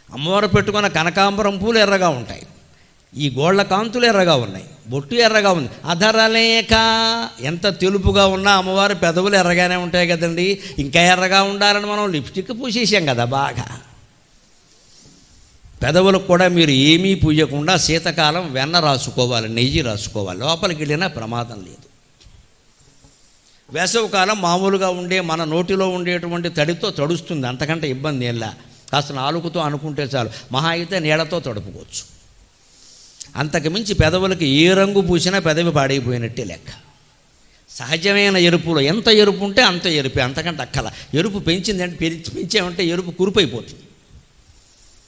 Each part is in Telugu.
అమ్మవారు పెట్టుకున్న కనకాంబరం పూలు ఎర్రగా ఉంటాయి, ఈ గోళ్ల కాంతులు ఎర్రగా ఉన్నాయి, బొట్టు ఎర్రగా ఉంది. అధరలేఖ ఎంత తెలుపుగా ఉన్నా అమ్మవారి పెదవులు ఎర్రగానే ఉంటాయి కదండి. ఇంకా ఎర్రగా ఉండాలని మనం లిప్స్టిక్ పూసేసాం కదా బాగా. పెదవులకు కూడా మీరు ఏమీ పూయకుండా శీతకాలం వెన్న రాసుకోవాలి, నెయ్యి రాసుకోవాలి, లోపలికి వెళ్ళినా ప్రమాదం లేదు. వేసవికాలం మామూలుగా ఉండే మన నోటిలో ఉండేటువంటి తడితో తడుస్తుంది, అంతకంటే ఇబ్బంది ఏంలా. కాస్త నాలుగుతో అనుకుంటే చాలు, మహా అయితే నీళ్ళతో తడుపుకోవచ్చు. అంతకుమించి పెదవులకి ఏ రంగు పూసినా పెదవి పాడైపోయినట్టే లెక్క. సహజమైన ఎరుపులో ఎంత ఎరుపు ఉంటే అంత ఎరుపే, అంతకంటే అక్కల. ఎరుపు పెంచిందంటే పెంచామంటే ఎరుపు కురుపైపోతుంది.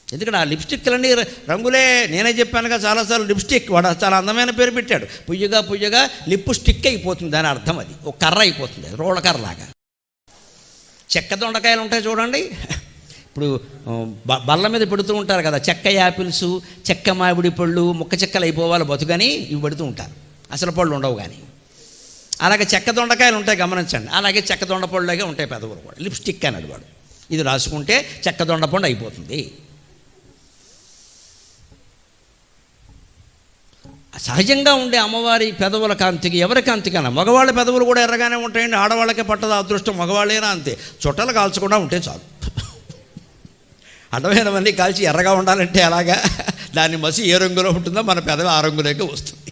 ఎందుకంటే ఆ లిప్స్టిక్లన్నీ రంగులే. నేనే చెప్పానుగా చాలాసార్లు, లిప్స్టిక్ వాడు చాలా అందమైన పేరు పెట్టాడు. పుయ్యగా పుయ్యగా లిప్పు స్టిక్ అయిపోతుంది, దాని అర్థం అది ఒక కర్ర అయిపోతుంది, రోళ్ళ కర్రలాగా. చెక్క దొండకాయలు ఉంటాయి చూడండి, ఇప్పుడు బల్ల మీద పెడుతూ ఉంటారు కదా, చెక్క యాపిల్స్, చెక్క మామిడి పళ్ళు, ముక్క చెక్కలు అయిపోవాలి బతుకని ఇవి పెడుతూ ఉంటారు, అసలు పళ్ళు ఉండవు. కానీ అలాగే చెక్క దొండకాయలు ఉంటాయి గమనించండి, అలాగే చెక్క దొండపళ్ళలాగే ఉంటాయి పెదవులు కూడా. లిప్స్టిక్ అని అడిగాడు, ఇది రాసుకుంటే చెక్క దొండపండు అయిపోతుంది. సహజంగా ఉండే అమ్మవారి పెదవుల కాంతికి ఎవరి కాంతికన్నా, మగవాళ్ళ పెదవులు కూడా ఎర్రగానే ఉంటాయండి. ఆడవాళ్ళకే పట్టదు అదృష్టం, మగవాళ్ళైనా అంతే. చుట్టలు కాల్చకుండా ఉంటే చాలు. అడ్డమైనవన్నీ కాల్చి ఎర్రగా ఉండాలంటే అలాగా, దాన్ని మసి ఏ రంగులో ఉంటుందో మన పెదవి ఆ రంగులోకి వస్తుంది.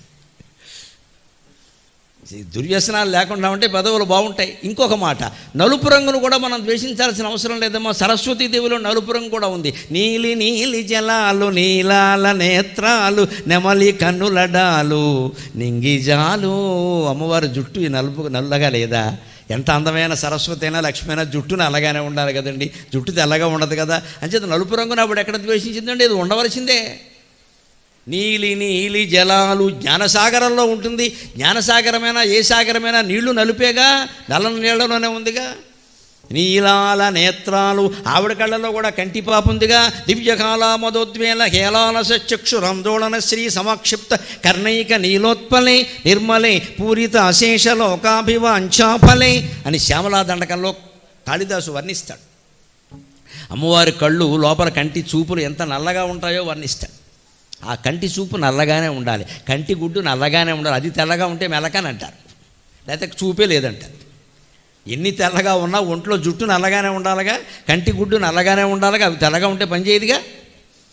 దుర్వ్యసనాలు లేకుండా ఉంటే పెదవులు బాగుంటాయి. ఇంకొక మాట, నలుపు రంగును కూడా మనం ద్వేషించాల్సిన అవసరం లేదమ్మా. సరస్వతీదేవిలో నలుపు రంగు కూడా ఉంది. నీలి నీలి జలాలు, నీలాల నేత్రాలు, నెమలి కన్నులడాలు, నింగిజాలు. అమ్మవారి జుట్టు ఈ నల్లగా లేదా? ఎంత అందమైన సరస్వతి అయినా లక్ష్మి అయినా జుట్టును అలాగానే ఉండాలి కదండి. జుట్టు తెల్లగా ఉండదు కదా. అంచేత నలుపు రంగును అప్పుడు ఎక్కడ ద్వేషించిందండి? ఇది ఉండవలసిందే. నీలి నీలి జలాలు, జ్ఞానసాగరంలో ఉంటుంది. జ్ఞానసాగరమైనా ఏ సాగరమైనా నీళ్లు నలుపేగా, నల్ల నీళ్లలోనే ఉందిగా. నీలాల నేత్రాలు, ఆవిడ కళ్ళలో కూడా కంటిపాప ఉందిగా. దివ్యకాల మదోద్వేల హేళాలస చక్షురందోళన శ్రీ సమాక్షిప్త కర్ణైక నీలోత్పలే నిర్మలే పూరిత అశేష లోకాభివాంఛాఫలే అని శ్యామలా దండకంలో కాళిదాసు వర్ణిస్తాడు. అమ్మవారి కళ్ళు లోపల కంటి చూపులు ఎంత నల్లగా ఉంటాయో వర్ణిస్తాడు. ఆ కంటి చూపు నల్లగానే ఉండాలి, కంటి గుడ్డు నల్లగానే ఉండాలి. అది తెల్లగా ఉంటే మెలకని అంటారు, లేకపోతే చూపే లేదంటారు. ఎన్ని తెల్లగా ఉన్నా ఒంట్లో జుట్టు నల్లగానే ఉండాలిగా, కంటి గుడ్డు నల్లగానే ఉండాలిగా. అవి తెల్లగా ఉంటే పనిచేయదుగా.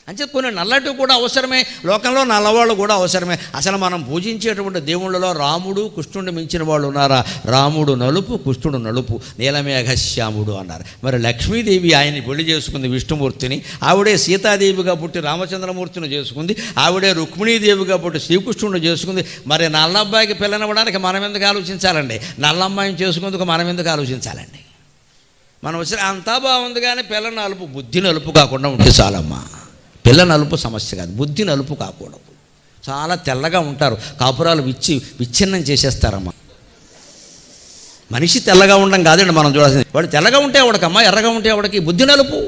అంచేత కొన్ని నల్లటి కూడా అవసరమే, లోకంలో నల్లవాళ్ళు కూడా అవసరమే. అసలు మనం పూజించేటువంటి దేవుళ్ళలో రాముడు కృష్ణుడిని మించిన వాళ్ళు ఉన్నారా? రాముడు నలుపు, కృష్ణుడు నలుపు, నీలమేఘశ్యాముడు అన్నారు. మరి లక్ష్మీదేవి ఆయన్ని పెళ్లి చేసుకుంది, విష్ణుమూర్తిని. ఆవిడే సీతాదేవిగా పుట్టి రామచంద్రమూర్తిని చేసుకుంది. ఆవిడే రుక్మిణీదేవిగా పుట్టి శ్రీకృష్ణుడిని చేసుకుంది. మరి నల్లబ్బాయికి పిల్లనివ్వడానికి మనం ఎందుకు ఆలోచించాలండి? నల్లమ్మాయిని చేసుకుందుకు మనం ఎందుకు ఆలోచించాలండి? మనం వచ్చి అంతా బాగుంది కానీ పిల్ల నలుపు, బుద్ధి నలుపు కాకుండా ఉంటే చాలమ్మా. పిల్ల నలుపు సమస్య కాదు, బుద్ధి నలుపు కాకూడదు. చాలా తెల్లగా ఉంటారు, కాపురాలు విచ్ఛిన్నం చేసేస్తారమ్మా. మనిషి తెల్లగా ఉండడం కాదండి మనం చూడాల్సింది. వాడు తెల్లగా ఉంటే వాడికమ్మా, ఎర్రగా ఉంటే వాడికి బుద్ధి నలుపు.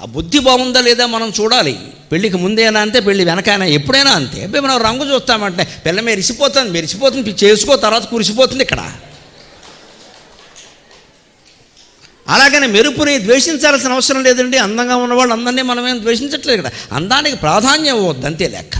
ఆ బుద్ధి బాగుందా లేదా మనం చూడాలి. పెళ్ళికి ముందేనా అంతే, పెళ్ళి వెనకైనా ఎప్పుడైనా అంతే. మనం రంగు చూస్తామంటే పిల్ల మెరిసిపోతుంది, చేసుకో, తర్వాత కురిసిపోతుంది ఇక్కడ. అలాగనే మెరుపుని ద్వేషించాల్సిన అవసరం లేదండి. అందంగా ఉన్నవాళ్ళు అందరినీ మనమేం ద్వేషించట్లేదు ఇక్కడ. అందానికి ప్రాధాన్యం ఇవ్వద్దు అంతే లెక్క.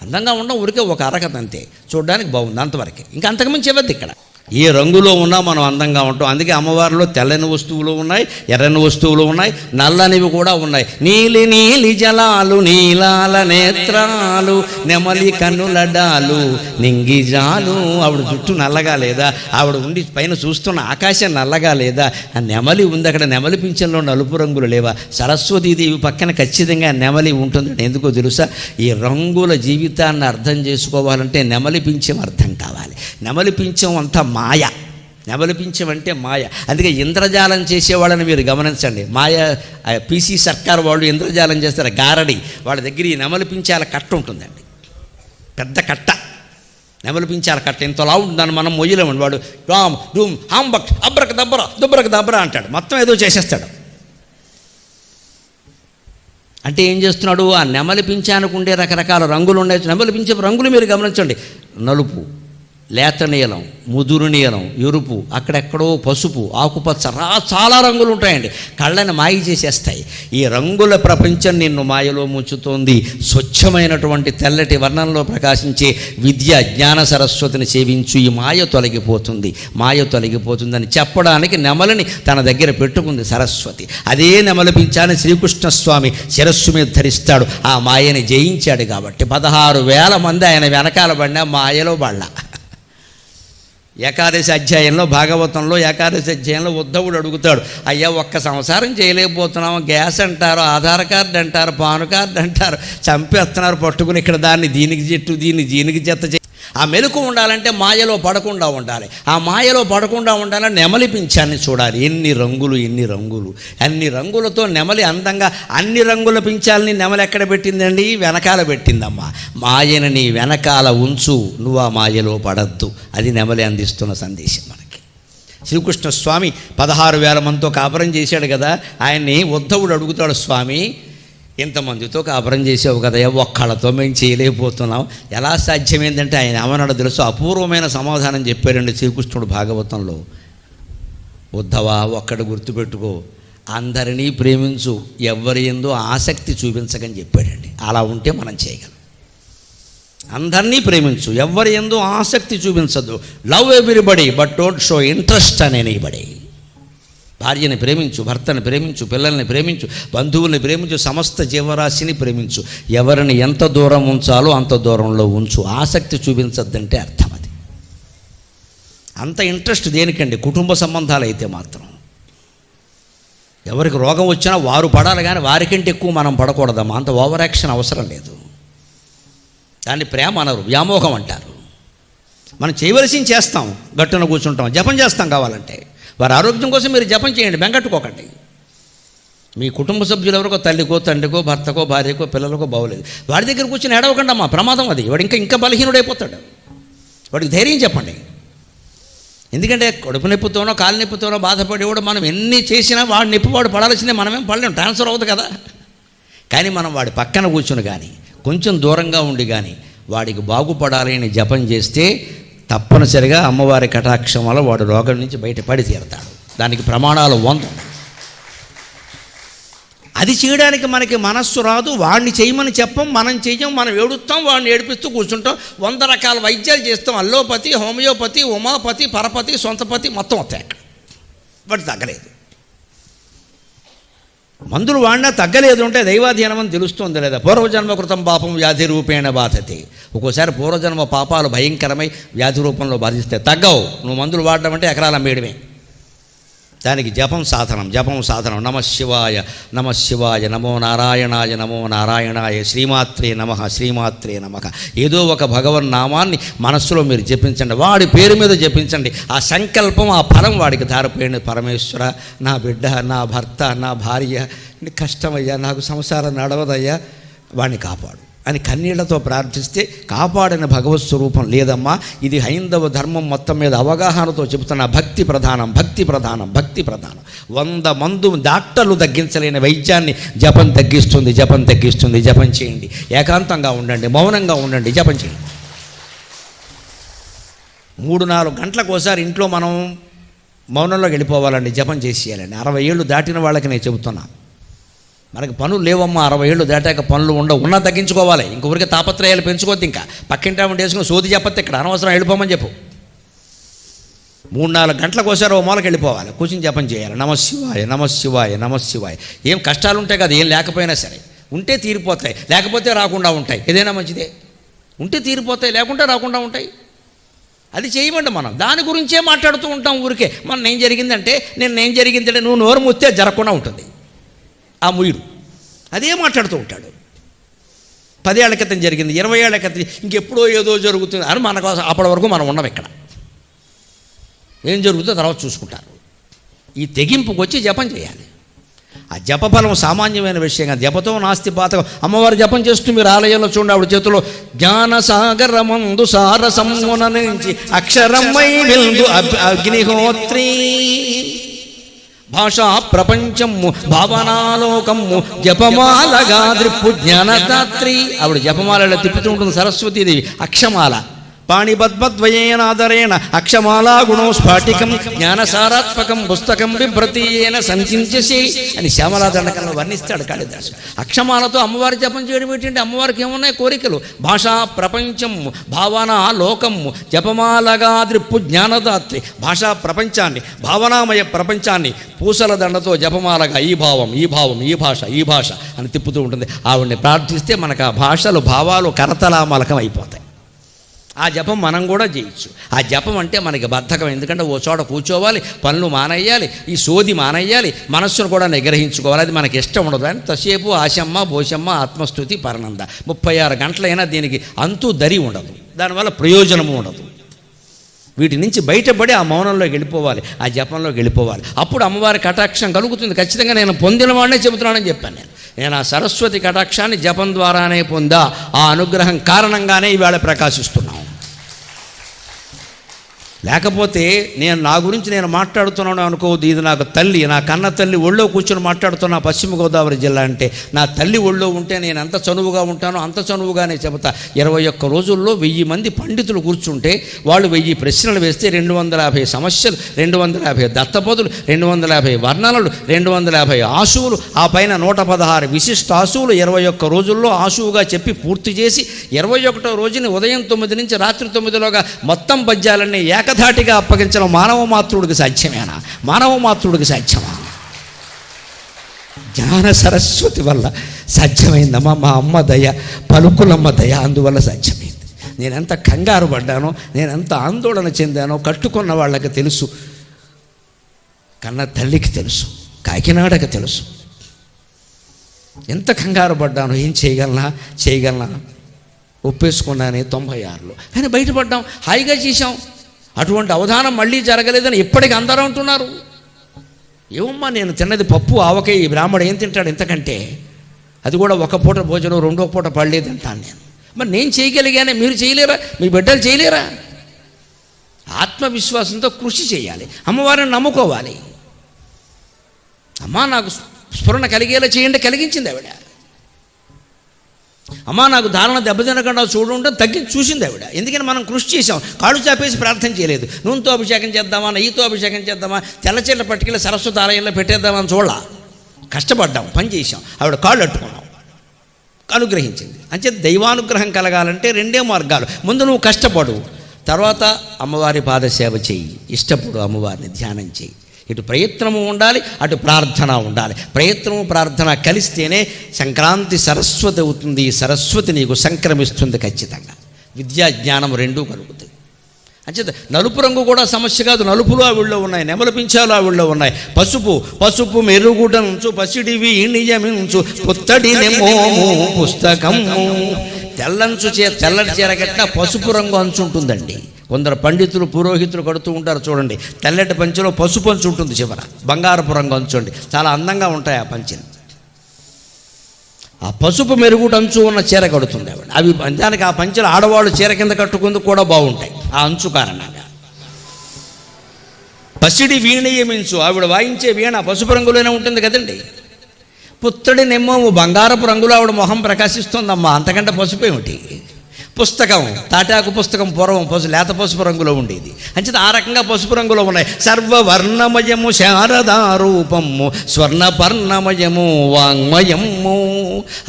అందంగా ఉండడం ఊరికే ఒక అరకత అంతే, చూడడానికి బాగుంది అంతవరకే, ఇంకా అంతకుమించి ఇవ్వద్దు ఇక్కడ. ఏ రంగులో ఉన్నా మనం అందంగా ఉంటాం. అందుకే అమ్మవారిలో తెల్లని వస్తువులు ఉన్నాయి, ఎర్రని వస్తువులు ఉన్నాయి, నల్లనివి కూడా ఉన్నాయి. నీలి నీలి జలాలు, నీలాల నేత్రాలు, నెమలి కన్నులడాలు, నింగిజాలు. ఆవిడ జుట్టు నల్లగా లేదా? ఆవిడ ఉండి పైన చూస్తున్న ఆకాశం నల్లగా లేదా? ఆ నెమలి ఉంది అక్కడ, నెమలి పింఛంలో నలుపు రంగులు లేవా? సరస్వతీదేవి పక్కన ఖచ్చితంగా నెమలి ఉంటుంది. ఎందుకో తెలుసా? ఈ రంగుల జీవితాన్ని అర్థం చేసుకోవాలంటే నెమలి పింఛం అర్థం కావాలి. నెమలి పింఛం అంతా మాయ, నెమలిపించం అంటే మాయ. అందుకే ఇంద్రజాలం చేసేవాళ్ళని మీరు గమనించండి. మాయ పీసీ సర్కార్ వాళ్ళు ఇంద్రజాలం చేస్తారు, గారడి. వాళ్ళ దగ్గర ఈ నెమలిపించాల కట్ట ఉంటుందండి, పెద్ద కట్ట. నెమలిపించాల కట్ట ఇంతలా ఉంటుందని మనం మొయ్యలేమండి. వాడు రామ్ డూమ్ హాంబక్ అబ్రక దబ్బర దుబ్బరక దబ్బర అంటాడు, మొత్తం ఏదో చేసేస్తాడు. అంటే ఏం చేస్తున్నాడు? ఆ నెమలిపించానికి ఉండే రకరకాల రంగులు ఉన్నాయి. నెమలిపించే రంగులు మీరు గమనించండి, నలుపు, లేత నీలం, ముదురు నీలం, ఎరుపు, అక్కడెక్కడో పసుపు, ఆకుపచ్చ, చాలా రంగులు ఉంటాయండి. కళ్ళని మాయ చేసేస్తాయి. ఈ రంగుల ప్రపంచం నిన్ను మాయలో ముంచుతోంది. స్వచ్ఛమైనటువంటి తెల్లటి వర్ణంలో ప్రకాశించే విద్య జ్ఞాన సరస్వతిని సేవించు, ఈ మాయ తొలగిపోతుంది, మాయ తొలగిపోతుందని చెప్పడానికి నెమలిని తన దగ్గర పెట్టుకుంది సరస్వతి. అదే నెమలి పింఛాన్ని శ్రీకృష్ణస్వామి శిరస్సు మీద ధరిస్తాడు. ఆ మాయని జయించాడు కాబట్టి 16,000 మంది ఆయన వెనకాల పడినా మాయలో పడ్డా. ఏకాదశి అధ్యాయంలో, భాగవతంలో ఏకాదశి అధ్యాయంలో ఉద్ధవుడు అడుగుతాడు, అయ్యా ఒక్క సంసారం చేయలేకపోతున్నాం, గ్యాస్ అంటారు, ఆధార్ కార్డు అంటారు, పాన్ కార్డు అంటారు, చంపేస్తున్నారు పట్టుకుని ఇక్కడ దాన్ని దీనికి జట్టు దీన్ని దీనికి జత. ఆ మెలకు ఉండాలంటే మాయలో పడకుండా ఉండాలి. ఆ మాయలో పడకుండా ఉండాలని నెమలి పింఛాన్ని చూడాలి. ఎన్ని రంగులు, ఎన్ని రంగులు, అన్ని రంగులతో నెమలి అందంగా. అన్ని రంగుల పింఛాలని నెమలి ఎక్కడ పెట్టిందండి? వెనకాల పెట్టిందమ్మా. మాయని నీ వెనకాల ఉంచు, నువ్వు ఆ మాయలో పడద్దు. అది నెమలి అందిస్తున్న సందేశం మనకి. శ్రీకృష్ణస్వామి 16,000 మందితో కాపురం చేశాడు కదా. ఆయన్ని ఉద్ధవుడు అడుగుతాడు, స్వామి ఇంతమందితో కాపురం చేసావు కదా, ఒక్కళ్ళతో మేము చేయలేకపోతున్నాం, ఎలా సాధ్యమైందంటే ఆయన ఏమన్నాడో తెలుసు? అపూర్వమైన సమాధానం చెప్పారండి శ్రీకృష్ణుడు భాగవతంలో. ఉద్ధవా, ఒక్కడు గుర్తుపెట్టుకో, అందరినీ ప్రేమించు, ఎవరి యందు ఆసక్తి చూపించకని చెప్పాడండి. అలా ఉంటే మనం చేయగలం. అందరినీ ప్రేమించు, ఎవరి యందు ఆసక్తి చూపించద్దు. Love everybody but don't show interest on anybody. భార్యని ప్రేమించు, భర్తని ప్రేమించు, పిల్లల్ని ప్రేమించు, బంధువుల్ని ప్రేమించు, సమస్త జీవరాశిని ప్రేమించు. ఎవరిని ఎంత దూరం ఉంచాలో అంత దూరంలో ఉంచు. ఆసక్తి చూపించద్దంటే అర్థం అది. అంత ఇంట్రెస్ట్ దేనికండి? కుటుంబ సంబంధాలు అయితే మాత్రం. ఎవరికి రోగం వచ్చినా వారు పడాలి, కానీ వారికంటే ఎక్కువ మనం పడకూడదమ్మా. అంత ఓవర్ యాక్షన్ అవసరం లేదు. దాన్ని ప్రేమ అనరు, వ్యామోహం అంటారు. మనం చేయవలసింది చేస్తాం, గట్టున కూర్చుంటాం, జపం చేస్తాం. కావాలంటే వారి ఆరోగ్యం కోసం మీరు జపం చేయండి, బెంగట్టుకోకండి. మీ కుటుంబ సభ్యులు ఎవరికో, తల్లికో, తండ్రికో, భర్తకో, భార్యకో, పిల్లలకో బాగోలేదు, వాడి దగ్గర కూర్చొని ఏడవకండి అమ్మా, ప్రమాదం అది. వాడు ఇంకా బలహీనుడైపోతాడు. వాడికి ధైర్యం చెప్పండి. ఎందుకంటే కడుపు నొప్పితోనో కాలు నొప్పితోనో బాధపడేవాడు మనం ఎన్ని చేసినా వాడి నొప్పి వాడు పడాల్సిందే, మనమేం పడలేము, ట్రాన్స్ఫర్ అవుతుంది కదా. కానీ మనం వాడి పక్కన కూర్చుని కానీ, కొంచెం దూరంగా ఉండి కానీ వాడికి బాగుపడాలి అని జపం చేస్తే తప్పనిసరిగా అమ్మవారి కటాక్షం వల్ల వాడు రోగం నుంచి బయటపడి తీరతాడు. దానికి ప్రమాణాలు 100. అది చేయడానికి మనకి మనస్సు రాదు, వాడిని చేయమని చెప్పం, మనం చెయ్యం, మనం ఏడుస్తాం, వాడిని ఏడిపిస్తూ కూర్చుంటాం. 100 రకాల వైద్యాలు చేస్తాం. అల్లోపతి, హోమియోపతి, ఉమాపతి, పరపతి, సొంతపతి మొత్తం వస్తాయి. అక్కడ వాడు తగ్గలేదు. మందులు వాడినా తగ్గలేదు అంటే దైవాధీనం అని తెలుస్తుంది లేదా? పూర్వజన్మ కృతం పాపం వ్యాధి రూపేణ బాధతే. ఒక్కోసారి పూర్వజన్మ పాపాలు భయంకరమై వ్యాధి రూపంలో బాధిస్తే తగ్గవు. నువ్వు మందులు వాడడం అంటే ఎకరాల మేడమే. దానికి జపం సాధనం, జపం సాధనం. నమశివాయ, నమశివాయ, నమో నారాయణాయ, నమో నారాయణాయ, శ్రీమాత్రే నమః, శ్రీమాత్రే నమః. ఏదో ఒక భగవన్నామాన్ని మనస్సులో మీరు జపించండి, వాడి పేరు మీద జపించండి. ఆ సంకల్పం, ఆ ఫలం వాడికి ధారపోయింది. పరమేశ్వర, నా బిడ్డ, నా భర్త, నా భార్య కష్టమయ్యా, నాకు సంసారం నడవదయ్యా, వాడిని కాపాడు అని కన్నీళ్లతో ప్రార్థిస్తే కాపాడిన భగవత్ స్వరూపం లేదమ్మా. ఇది హైందవ ధర్మం మొత్తం మీద అవగాహనతో చెబుతున్న భక్తి ప్రధానం, భక్తి ప్రధానం, భక్తి ప్రధానం. 100 మంది డాక్టర్లు తగ్గించలేని వైద్యాన్ని జపం తగ్గిస్తుంది, జపం తగ్గిస్తుంది. జపం చేయండి, ఏకాంతంగా ఉండండి, మౌనంగా ఉండండి, జపం చేయండి. 3-4 గంటలకు ఒకసారి ఇంట్లో మనం మౌనంలోకి వెళ్ళిపోవాలండి, జపం చేసేయాలండి. 60 ఏళ్ళు దాటిన వాళ్ళకి నేను చెబుతున్నా. మనకి పనులు లేవమ్మా, 60 ఏళ్ళు దాటాక పనులు ఉండవు, ఉన్నా తగ్గించుకోవాలి. ఇంకొకరికి తాపత్రయాలు పెంచుకోవద్దు. ఇంకా పక్కింటి వేసుకుని సోది చెప్పొద్దు, ఇక్కడ అనవసరం వెళ్ళిపోమని చెప్పు. 3-4 గంటలకు ఒకసారి ఓ మూలకి వెళ్ళిపోవాలి, కూర్చుని జపం చేయాలి. నమశివాయ, నమశివాయ, నమశివాయ. ఏం కష్టాలు ఉంటాయి కదా, ఏం లేకపోయినా సరే, ఉంటే తీరిపోతాయి, లేకపోతే రాకుండా ఉంటాయి. ఏదైనా మంచిదే, ఉంటే తీరిపోతాయి, లేకుంటే రాకుండా ఉంటాయి. అది చేయమండి. మనం దాని గురించే మాట్లాడుతూ ఉంటాం ఊరికే. మనం ఏం జరిగిందంటే నేనేం జరిగిందంటే నువ్వు నోరు మూస్తే జరగకుండా ఉంటుంది ఆ ముయుడు. అదే మాట్లాడుతూ ఉంటాడు. 10 ఏళ్ల క్రితం జరిగింది, 20 ఏళ్ల క్రితం, ఇంకెప్పుడో ఏదో జరుగుతుంది అని మన కోసం. అప్పటి వరకు మనం ఉన్నాం ఇక్కడ. ఏం జరుగుతుందో తర్వాత చూసుకుంటారు. ఈ తెగింపుకు వచ్చి జపం చేయాలి. ఆ జపఫలం సామాన్యమైన విషయం కాదు. జపతో నాస్తి పాతకం. అమ్మవారు జపం చేస్తూ మీరు ఆలయంలో చూడండి, ఆవిడ చేతిలో జ్ఞానసాగరమందు సారసమున నుంచి అక్షరమై వెల్గు అగ్నిహోత్రి, భాషా ప్రపంచము భావనాలోకము జపమాలగా ద్రిప్పు జ్ఞానదాత్రి. ఆవిడ జపమాలలో తిప్పుతూ ఉంటుంది సరస్వతీదేవి. అక్షమాల పాణిపద్మద్వయేనాదరేణ అక్షమాలా గుణో స్ఫాటికం జ్ఞానసారాత్మకం పుస్తకం బిభ్రతీయేన సంచించసి అని శ్యామలా దండకంలో వర్ణిస్తాడు కాళిదాసు. అక్షమాలతో అమ్మవారి జపం చేయడం ఏంటంటే అమ్మవారికి ఏమున్నాయి కోరికలు? భాషా ప్రపంచం, భావన లోకం, జపమాలగా ద్రిప్పు జ్ఞానదాత్రి. భాషా ప్రపంచాన్ని, భావనామయ ప్రపంచాన్ని పూసల దండతో జపమాలగా ఈ భావం, ఈ భావం, ఈ భాష, ఈ భాష అని తిప్పుతూ ఉంటుంది. ఆవిడ్ని ప్రార్థిస్తే మనకు ఆ భాషలు, భావాలు కరతలామలకం అయిపోతాయి. ఆ జపం మనం కూడా చేయొచ్చు. ఆ జపం అంటే మనకి బద్ధకం, ఎందుకంటే ఓ చోట కూర్చోవాలి, పనులు మానేయాలి, ఈ సోది మానేయాలి, మనస్సును కూడా నిగ్రహించుకోవాలి. అది మనకి ఇష్టం ఉండదు. అని తసేపు ఆశమ్మ భోషమ్మ ఆత్మస్తుతి పరనంద 36 గంటలైనా దీనికి అంతు దరి ఉండదు, దానివల్ల ప్రయోజనము ఉండదు. వీటి నుంచి బయటపడి ఆ మౌనంలోకి వెళ్ళిపోవాలి, ఆ జపంలోకి వెళ్ళిపోవాలి. అప్పుడు అమ్మవారి కటాక్షం కలుగుతుంది. ఖచ్చితంగా నేను పొందిన వాడినే చెబుతున్నానని చెప్పాను. నేను ఆ సరస్వతి కటాక్షాన్ని జపం ద్వారానే పొందా. ఆ అనుగ్రహం కారణంగానే ఈవేళ ప్రకాశిస్తున్నాం. లేకపోతే నేను నా గురించి నేను మాట్లాడుతున్నాను అనుకోవద్దు. ఇది నాకు తల్లి, నా కన్న తల్లి ఒళ్ళో కూర్చొని మాట్లాడుతున్నా. పశ్చిమ గోదావరి జిల్లా అంటే నా తల్లి ఒళ్ళో ఉంటే నేను ఎంత చనువుగా ఉంటానో అంత చనువుగానే చెబుతా. 21 రోజుల్లో 1000 మంది పండితులు కూర్చుంటే వాళ్ళు 1000 ప్రశ్నలు వేస్తే 250 సమస్యలు, 250 దత్తపదులు, 250 వర్ణనలు, 250 ఆశువులు, ఆ పైన 116 విశిష్ట ఆశువులు 21 రోజుల్లో ఆశువుగా చెప్పి పూర్తి చేసి 21వ రోజుని ఉదయం 9 నుంచి రాత్రి 9లోగా మొత్తం పద్యాలన్నీ ఏకధాటిగా అప్పగించడం మానవ మాతృడికి సాధ్యమేనా? మానవ మాతృడికి సాధ్యమా? జ్ఞాన సరస్వతి వల్ల సాధ్యమైందమ్మా. మా అమ్మ దయ, పలుకులమ్మ దయ, అందువల్ల సాధ్యమైంది. నేనెంత కంగారు పడ్డానో, నేనెంత ఆందోళన చెందానో కట్టుకున్న వాళ్ళకి తెలుసు, కన్న తల్లికి తెలుసు, కాకినాడకి తెలుసు. ఎంత కంగారు పడ్డానో, ఏం చేయగలనా ఒప్పేసుకున్నానే 96లో. కానీ బయటపడ్డాం, హాయిగా చేశాం. అటువంటి అవధానం మళ్ళీ జరగలేదని ఇప్పటికి అందరూ అంటున్నారు. ఏమమ్మా నేను తిన్నది పప్పు ఆవకాయ, ఈ బ్రాహ్మడు ఏం తింటాడు ఇంతకంటే? అది కూడా ఒక పూట భోజనం, 2వ పూట పడలేదు తింటాను నేను. మరి నేను చేయగలిగానే, మీరు చేయలేరా? మీ బిడ్డలు చేయలేరా? ఆత్మవిశ్వాసంతో కృషి చేయాలి, అమ్మవారిని నమ్ముకోవాలి. అమ్మా నాకు స్ఫురణ కలిగేలా చేయండి, కలిగించింది ఆవిడ. అమ్మా నాకు ధారణ దెబ్బతినకుండా చూడుంటే తగ్గించి చూసింది ఆవిడ. ఎందుకని మనం కృషి చేసాం, కాళ్ళు చాపేసి ప్రార్థన చేయలేదు. నూనెతో అభిషేకం చేద్దామా, నెయ్యితో అభిషేకం చేద్దామా, తెల్లచీరల పట్టుకెళ్ళి సరస్వతి ఆలయంలో పెట్టేద్దామని చూడాల. కష్టపడ్డాం, పని చేసాం, ఆవిడ కాళ్ళు అట్టుకున్నాం, అనుగ్రహించింది. అంతే దైవానుగ్రహం కలగాలంటే 2 మార్గాలు. ముందు నువ్వు కష్టపడు, తర్వాత అమ్మవారి పాదసేవ చెయ్యి, ఇష్టపడు, అమ్మవారిని ధ్యానం చెయ్యి. ఇటు ప్రయత్నము ఉండాలి, అటు ప్రార్థన ఉండాలి. ప్రయత్నము ప్రార్థన కలిస్తేనే సంక్రాంతి సరస్వతి అవుతుంది. ఈ సరస్వతి నీకు సంక్రమిస్తుంది ఖచ్చితంగా. విద్యా జ్ఞానం 2 కలుగుతాయి. అంచేత నలుపు రంగు కూడా సమస్య కాదు, నలుపులు ఆవిళ్ళలో ఉన్నాయి, నెమలి పింఛాలు ఆవిళ్ళలో ఉన్నాయి. పసుపు మెరుగుటంచు పసిడివి నియమించు పుత్తడి నెమోము పుస్తకము. తెల్లటి చీర కట్టిన పసుపు రంగు అంచు ఉంటుందండి. కొందరు పండితులు పురోహితులు కడుతూ ఉంటారు చూడండి, తెల్లటి పంచెలో పసుపు అంచు ఉంటుంది, చివర బంగారపు రంగు అంచండి, చాలా అందంగా ఉంటాయి ఆ పంచెలు. ఆ పసుపు మెరుగుట అంచు ఉన్న చీర కడుతుంది ఆవిడ. అవి దానికి ఆ పంచెలు ఆడవాళ్ళు చీర కింద కట్టుకుందుకు కూడా బాగుంటాయి ఆ అంచు కారణంగా. పసిడి వీణయమించు, ఆవిడ వాయించే వీణ పసుపు రంగులోనే ఉంటుంది కదండి. పుత్తడి నెమ్మము బంగారపు రంగులో ఆవిడ మొహం ప్రకాశిస్తుందమ్మా, అంతకంటే పసుపు ఏమిటి? పుస్తకం, తాటాకు పుస్తకం పూర్వం లేత పసుపు రంగులో ఉండేది. అంచేత ఆ రకంగా పసుపు రంగులో ఉన్నాయి. సర్వవర్ణమయము శారదారూపము స్వర్ణపర్ణమయము వాంగ్మయము.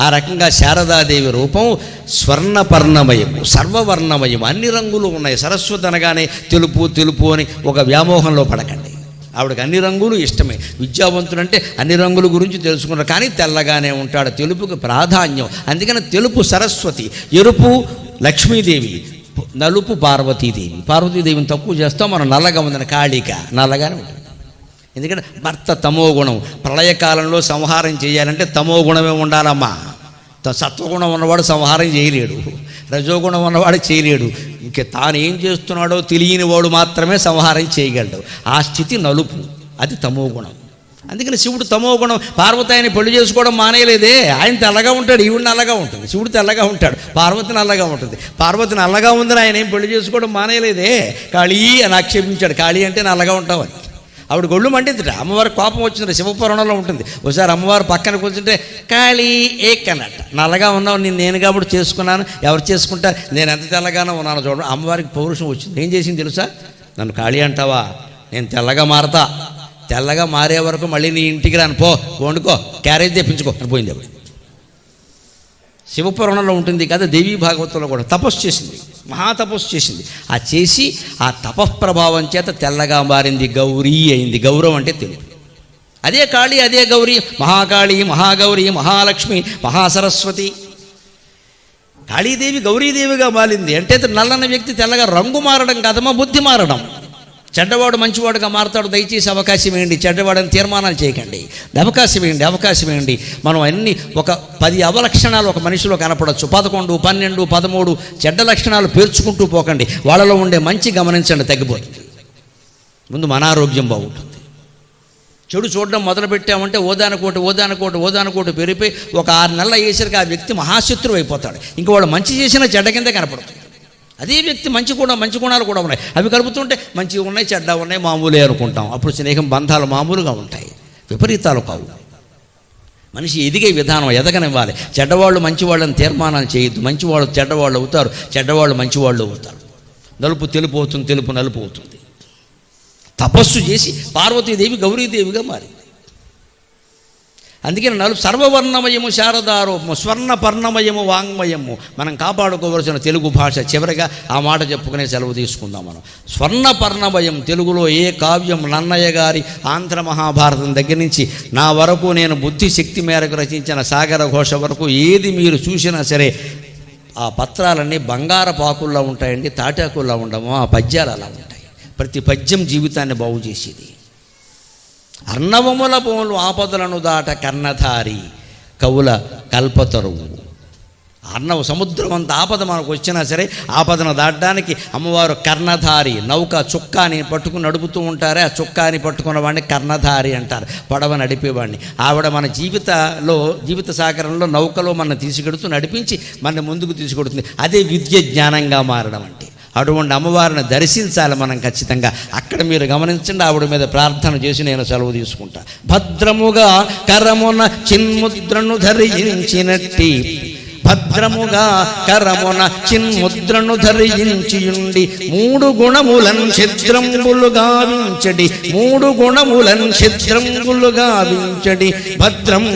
ఆ రకంగా శారదాదేవి రూపం స్వర్ణపర్ణమయము, సర్వవర్ణమయము, అన్ని రంగులు ఉన్నాయి. సరస్వతి అనగానే తెలుపు అని ఒక వ్యామోహంలో పడకండి. ఆవిడకి అన్ని రంగులు ఇష్టమే. విద్యావంతుడంటే అన్ని రంగుల గురించి తెలుసుకున్నారు, కానీ తెల్లగానే ఉంటాడు, తెలుపుకి ప్రాధాన్యం. అందుకని తెలుపు సరస్వతి, ఎరుపు లక్ష్మీదేవి, నలుపు పార్వతీదేవి. పార్వతీదేవిని తక్కువ చేస్తాం మనం, నల్లగా ఉందని కాళిక నల్లగానే ఉంటుంది. ఎందుకంటే భర్త తమోగుణం, ప్రళయకాలంలో సంహారం చేయాలంటే తమోగుణమే ఉండాలమ్మా. సత్వగుణం ఉన్నవాడు సంహారం చేయలేడు, రజోగుణం ఉన్నవాడు చేయలేడు. ఇంక తాను ఏం చేస్తున్నాడో తెలియని వాడు మాత్రమే సంహారం చేయగలడు. ఆ స్థితి నలుపు, అది తమోగుణం. అందుకని శివుడు తమోగుణం. పార్వతి ఆయన పెళ్లి చేసుకోవడం మానేయలేదే. ఆయన తెల్లగా ఉంటాడు, ఈవిడ నల్లగా ఉంటుంది. శివుడు తెల్లగా ఉంటాడు, పార్వతి నల్లగా ఉంటుంది. పార్వతి నల్లగా ఉందని ఆయన ఏం పెళ్లి చేసుకోవడం మానేయలేదే. కాళీ అని ఆక్షేపించాడు. కాళీ అంటే నల్లగా ఉంటావని. ఆవిడ గొళ్ళు మండిందిట. అమ్మవారి కోపం వచ్చింది, శివపురాణంలో ఉంటుంది. ఒకసారి అమ్మవారు పక్కన కూర్చుంటే కాళీ ఏక్ అన్నట్ట. నల్లగా ఉన్నావు, నేను కాబట్టి చేసుకున్నాను, ఎవరు చేసుకుంటారు, నేను ఎంత తెల్లగానో ఉన్నాను చూడండి. అమ్మవారికి పౌరుషం వచ్చింది. ఏం చేసింది తెలుసా? నన్ను కాళీ అంటావా, నేను తెల్లగా మారతా, తెల్లగా మారే వరకు మళ్ళీ నీ ఇంటికి రాను, పో వండుకో, క్యారేజ్ తెప్పించుకో అని పోయింది. అప్పుడు శివపురాణంలో ఉంటుంది కదా, దేవీ భాగవతంలో కూడా తపస్సు చేసింది, మహాతపస్సు చేసింది. ఆ చేసి ఆ తపఃప్రభావం చేత తెల్లగా మారింది, గౌరీ అయింది. గౌరవం అంటే తెలుగు. అదే కాళీ, అదే గౌరీ. మహాకాళి, మహాగౌరీ, మహాలక్ష్మి, మహాసరస్వతి. కాళీదేవి గౌరీదేవిగా మారింది అంటే నల్లన్న వ్యక్తి తెల్లగా రంగు మారడం కాదమ్మా, బుద్ధి మారడం. చెడ్డవాడు మంచివాడుగా మారతాడు. దయచేసి అవకాశం వేయండి, చెడ్డవాడని తీర్మానాలు చేయకండి. అవకాశం వేయండి. మనం అన్ని ఒక 10 అవలక్షణాలు ఒక మనిషిలో కనపడవచ్చు. 11, 12, 13 చెడ్డ లక్షణాలు పేర్చుకుంటూ పోకండి. వాళ్ళలో ఉండే మంచి గమనించండి, తగ్గిపోతుంది. ముందు మన ఆరోగ్యం బాగుంటుంది. చెడు చూడడం మొదలుపెట్టామంటే ఓదానుకోటి పెరిగిపోయి ఒక 6 నెలలు అయ్యేసరికి ఆ వ్యక్తి మహాశత్రువు అయిపోతాడు. ఇంకా వాడు మంచి చేసిన చెడ్డ కింద కనపడుతుంది. అదే వ్యక్తి మంచి గుణాలు కూడా ఉన్నాయి. అవి కలుపుతుంటే మంచిగా ఉన్నాయి, చెడ్డ ఉన్నాయి, మామూలే అనుకుంటాం. అప్పుడు స్నేహం, బంధాలు మామూలుగా ఉంటాయి, విపరీతాలు కావు. మనిషి ఎదిగే విధానం ఎదగనివ్వాలి. చెడ్డవాళ్ళు మంచివాళ్ళని తీర్మానాలు చేయొద్దు. మంచివాళ్ళు చెడ్డవాళ్ళు అవుతారు, చెడ్డవాళ్ళు మంచివాళ్ళు అవుతారు. నలుపు తెలుపు అవుతుంది, తెలుపు నలుపు అవుతుంది. తపస్సు చేసి పార్వతీదేవి గౌరీదేవిగా మారింది. అందుకని సర్వవర్ణమయము శారదారూపము, స్వర్ణపర్ణమయము వాంగ్మయము. మనం కాపాడుకోవలసిన తెలుగు భాష. చివరిగా ఆ మాట చెప్పుకునే సెలవు తీసుకుందాం మనం. స్వర్ణపర్ణమయం, తెలుగులో ఏ కావ్యం, నన్నయ్య గారి ఆంధ్ర మహాభారతం దగ్గర నుంచి నా వరకు, నేను బుద్ధి శక్తి మేరకు రచించిన సాగర ఘోష వరకు ఏది మీరు చూసినా సరే ఆ పత్రాలన్నీ బంగార పాకుల్లో ఉంటాయండి, తాటాకుల్లో ఉండము. ఆ పద్యాలు అలా ఉంటాయి. ప్రతి పద్యం జీవితాన్ని బాగు చేసేది. అర్ణవముల పోలు ఆపదలను దాట కర్ణధారి కవుల కల్పతరువు. అర్ణవ సముద్రం అంత ఆపద మనకు వచ్చినా సరే ఆపదను దాటడానికి అమ్మవారు కర్ణధారి. నౌక చుక్కాని పట్టుకుని నడుపుతూ ఉంటారే, ఆ చుక్కాని పట్టుకున్న వాడిని కర్ణధారి అంటారు, పడవ నడిపేవాడిని. ఆవిడ మన జీవిత సాగరంలో నౌకలో మన తీసుకెడుతూ నడిపించి మన ముందుకు తీసుకెడుతుంది. అదే విద్య జ్ఞానంగా మారడం అంటే. అటువంటి అమ్మవారిని దర్శించాలి మనం ఖచ్చితంగా. అక్కడ మీరు గమనించండి. ఆవిడ మీద ప్రార్థన చేసి నేను సెలవు తీసుకుంటా. భద్రముగా కరమున చిన్ముద్రను ధరించినట్టి, భద్రముగా కరమున చిన్ముద్రను ధరించియుండి 3 గుణములను ఛిద్రంబులు గావించడి, 3 గుణములను ఛిద్రంబులు గావించడి. భద్రం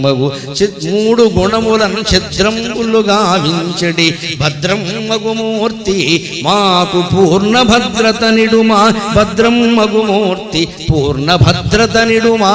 మగు 3 గుణములను ఛిద్రంబులు గావించడి. భద్రం మగుమూర్తి మాకు పూర్ణ భద్రత నిడుమా, భద్రం మగుమూర్తి పూర్ణ భద్రత నిడుమా.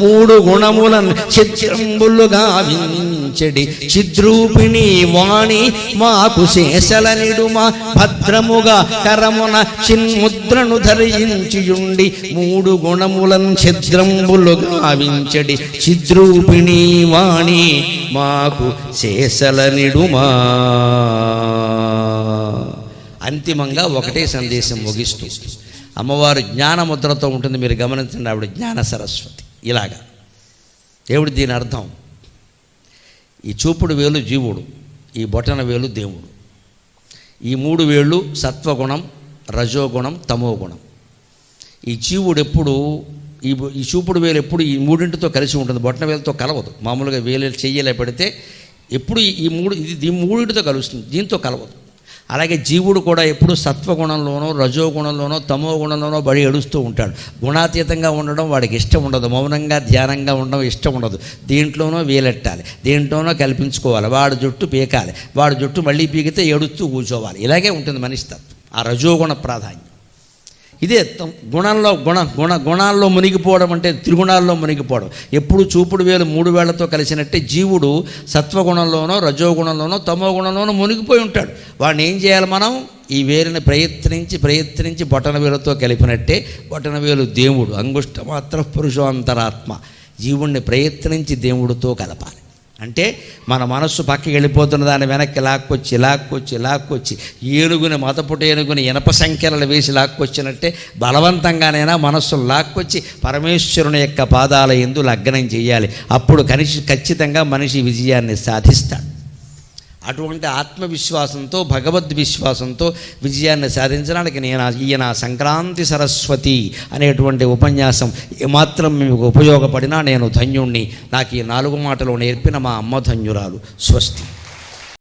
3 గుణములను ఛిద్రంబులు గావించడి. చిద్రూపిణి వాణి మాకు శేషల నిడుమా. భద్రముగా కరమున చిన్ముద్రను ధరించియుండి 3 గుణములను ఛిద్రంబులు గావించడి. చిద్రూపిణి వాణి మాకు శేషల నిడుమా. అంతిమంగా ఒకటే సందేశం ముగిస్తూ అమ్మవారు జ్ఞానముద్రతో ఉంటుంది. మీరు గమనించండి, ఆవిడ జ్ఞాన సరస్వతి. ఇలాగా దేవుడు దీని అర్థం, ఈ చూపుడు వేలు జీవుడు, ఈ బొటన వేలు దేవుడు. ఈ 3 వేళ్ళు సత్వగుణం, రజోగుణం, తమోగుణం. ఈ జీవుడు ఎప్పుడు ఈ చూపుడు వేలు ఎప్పుడు ఈ 3ంటితో కలిసి ఉంటుంది, బొటన వేలుతో కలవదు. మామూలుగా వేలు చెయ్యలే పెడితే ఎప్పుడు ఈ 3ంటితో కలుస్తుంది, దీంతో కలవదు. అలాగే జీవుడు కూడా ఎప్పుడు సత్వగుణంలోనో, రజోగుణంలోనో, తమో గుణంలోనో బడి ఏడుస్తూ ఉంటాడు. గుణాతీతంగా ఉండడం వాడికి ఇష్టం ఉండదు, మౌనంగా ధ్యానంగా ఉండడం ఇష్టం ఉండదు. దీంట్లోనో వేలెట్టాలి, దేంట్లోనో కల్పించుకోవాలి, వాడు జుట్టు పీకాలి, వాడు జుట్టు మళ్ళీ పీకితే ఏడుస్తూ కూర్చోవాలి. ఇలాగే ఉంటుంది మనిషి తత్వం, ఆ రజోగుణ ప్రాధాన్యం. ఇదే గుణాల్లో మునిగిపోవడం అంటే త్రిగుణాల్లో మునిగిపోవడం. ఎప్పుడు చూపుడు వేలు 3 వేళ్లతో కలిసినట్టే జీవుడు సత్వగుణంలోనో, రజోగుణంలోనో, తమో గుణంలోనో మునిగిపోయి ఉంటాడు. వాడిని ఏం చేయాలి మనం? ఈ వేలుని ప్రయత్నించి బొటన వేలుతో కలిపినట్టే, బొటన వేలు దేవుడు, అంగుష్ట మాత్ర పురుషోంతరాత్మ. జీవుణ్ణి ప్రయత్నించి దేవుడితో కలపాలి. అంటే మన మనస్సు పక్కకి వెళ్ళిపోతున్న దాన్ని వెనక్కి లాక్కొచ్చి ఏనుగుని మతపుట ఏనుగుని ఇనప సంఖ్యలు వేసి లాక్కొచ్చినట్టే బలవంతంగానైనా మనస్సును లాక్కొచ్చి పరమేశ్వరుని యొక్క పాదాల యందు లగ్నం చేయాలి. అప్పుడు ఖచ్చితంగా మనిషి విజయాన్ని సాధిస్తాడు. అటువంటి ఆత్మవిశ్వాసంతో భగవద్విశ్వాసంతో విజయాన్ని సాధించడానికి ఈయన సంక్రాంతి సరస్వతి అనేటువంటి ఉపన్యాసం ఏమాత్రం మీకు ఉపయోగపడినా నేను ధన్యుణ్ణి. నాకు ఈ 4 మాటలు నేర్పిన మా అమ్మ ధన్యురాలు. స్వస్తి.